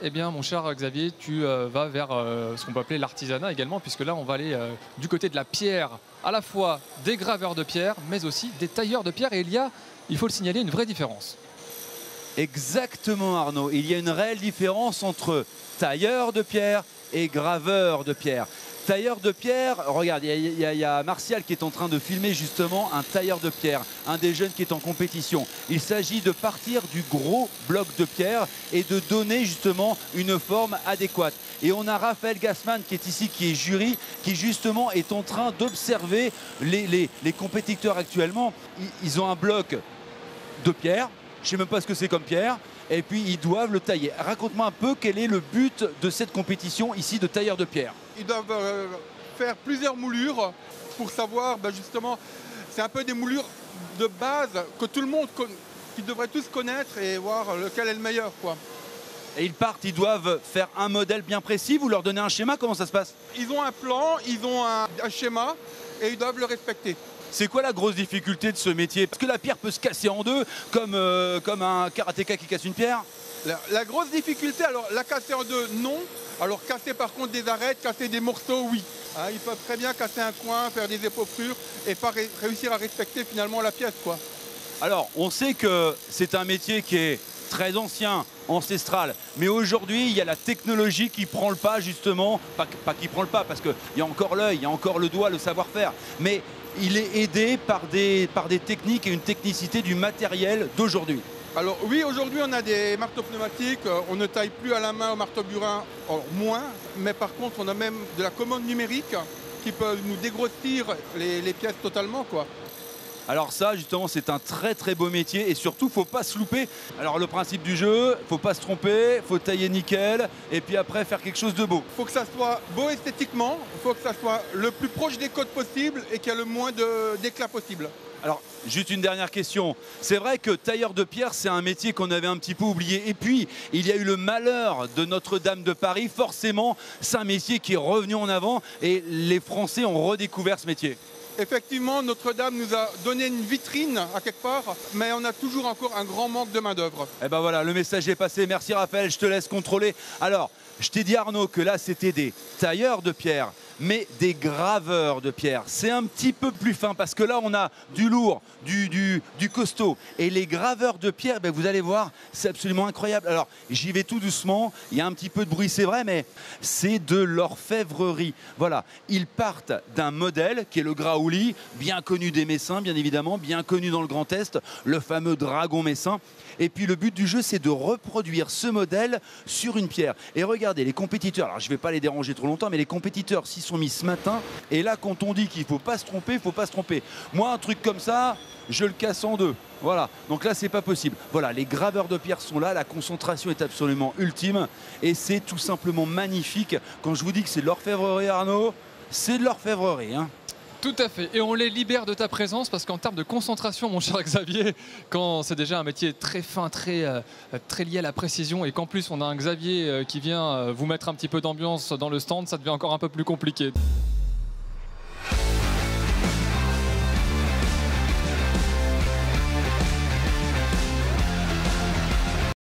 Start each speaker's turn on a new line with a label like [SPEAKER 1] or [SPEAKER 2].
[SPEAKER 1] eh bien, mon cher Xavier, tu vas vers ce qu'on peut appeler l'artisanat également, puisque là, on va aller du côté de la pierre, à la fois des graveurs de pierre, mais aussi des tailleurs de pierre. Et il faut le signaler, une vraie différence.
[SPEAKER 2] Exactement, Arnaud. Il y a une réelle différence entre tailleur de pierre et graveur de pierre. Tailleur de pierre, regarde, il y a Martial qui est en train de filmer justement un tailleur de pierre, un des jeunes qui est en compétition. Il s'agit de partir du gros bloc de pierre et de donner justement une forme adéquate. Et on a Raphaël Gassman qui est ici, qui est jury, qui justement est en train d'observer les compétiteurs actuellement. Ils ont un bloc de pierre, je ne sais même pas ce que c'est comme pierre, et puis ils doivent le tailler. Raconte-moi un peu quel est le but de cette compétition ici de tailleur de pierre.
[SPEAKER 3] Ils doivent faire plusieurs moulures pour savoir, justement, c'est un peu des moulures de base que tout le monde, qu'ils devraient tous connaître et voir lequel est le meilleur, quoi.
[SPEAKER 2] Et ils partent, ils doivent faire un modèle bien précis, vous leur donnez un schéma, comment ça se passe?
[SPEAKER 3] Ils ont un plan, ils ont un schéma et ils doivent le respecter.
[SPEAKER 2] C'est quoi la grosse difficulté de ce métier? Parce que la pierre peut se casser en deux, comme un karatéka qui casse une pierre.
[SPEAKER 3] La grosse difficulté, alors la casser en deux, non. Alors casser par contre des arêtes, casser des morceaux, oui. Hein, ils peuvent très bien casser un coin, faire des épaucures et pas réussir à respecter finalement la pièce, quoi.
[SPEAKER 2] Alors, on sait que c'est un métier qui est très ancien, ancestral, mais aujourd'hui, il y a la technologie qui prend le pas justement, pas qui prend le pas, parce qu'il y a encore l'œil, il y a encore le doigt, le savoir-faire, mais il est aidé par des techniques et une technicité du matériel d'aujourd'hui.
[SPEAKER 3] Alors oui, aujourd'hui on a des marteaux pneumatiques, on ne taille plus à la main au marteau burin, moins, mais par contre on a même de la commande numérique qui peut nous dégrossir les pièces totalement, quoi.
[SPEAKER 2] Alors ça justement c'est un très très beau métier et surtout faut pas se louper. Alors le principe du jeu, faut pas se tromper, faut tailler nickel et puis après faire quelque chose de beau.
[SPEAKER 3] Il faut que ça soit beau esthétiquement, il faut que ça soit le plus proche des codes possible et qu'il y ait le moins d'éclat possible.
[SPEAKER 2] Alors, juste une dernière question. C'est vrai que tailleur de pierre, c'est un métier qu'on avait un petit peu oublié. Et puis, il y a eu le malheur de Notre-Dame de Paris. Forcément, c'est un métier qui est revenu en avant et les Français ont redécouvert ce métier.
[SPEAKER 3] Effectivement, Notre-Dame nous a donné une vitrine à quelque part, mais on a toujours encore un grand manque de main-d'œuvre.
[SPEAKER 2] Eh ben voilà, le message est passé. Merci Raphaël, je te laisse contrôler. Alors, je t'ai dit Arnaud que là, c'était des tailleurs de pierre, mais des graveurs de pierre. C'est un petit peu plus fin parce que là, on a du lourd, du costaud. Et les graveurs de pierre, ben, vous allez voir, c'est absolument incroyable. Alors, j'y vais tout doucement. Il y a un petit peu de bruit, c'est vrai, mais c'est de l'orfèvrerie. Voilà, ils partent d'un modèle qui est le Graouli, bien connu des Messins, bien évidemment, bien connu dans le Grand Est, le fameux dragon messin. Et puis le but du jeu, c'est de reproduire ce modèle sur une pierre. Et regardez, les compétiteurs, alors je ne vais pas les déranger trop longtemps, mais les compétiteurs s'y sont mis ce matin. Et là, quand on dit qu'il ne faut pas se tromper, il ne faut pas se tromper. Moi, un truc comme ça, je le casse en deux. Voilà, donc là, c'est pas possible. Voilà, les graveurs de pierre sont là, la concentration est absolument ultime. Et c'est tout simplement magnifique. Quand je vous dis que c'est de l'orfèvrerie, Arnaud, c'est de l'orfèvrerie, hein.
[SPEAKER 1] Tout à fait. Et on les libère de ta présence parce qu'en termes de concentration, mon cher Xavier, quand c'est déjà un métier très fin, très lié à la précision et qu'en plus on a un Xavier qui vient vous mettre un petit peu d'ambiance dans le stand, ça devient encore un peu plus compliqué.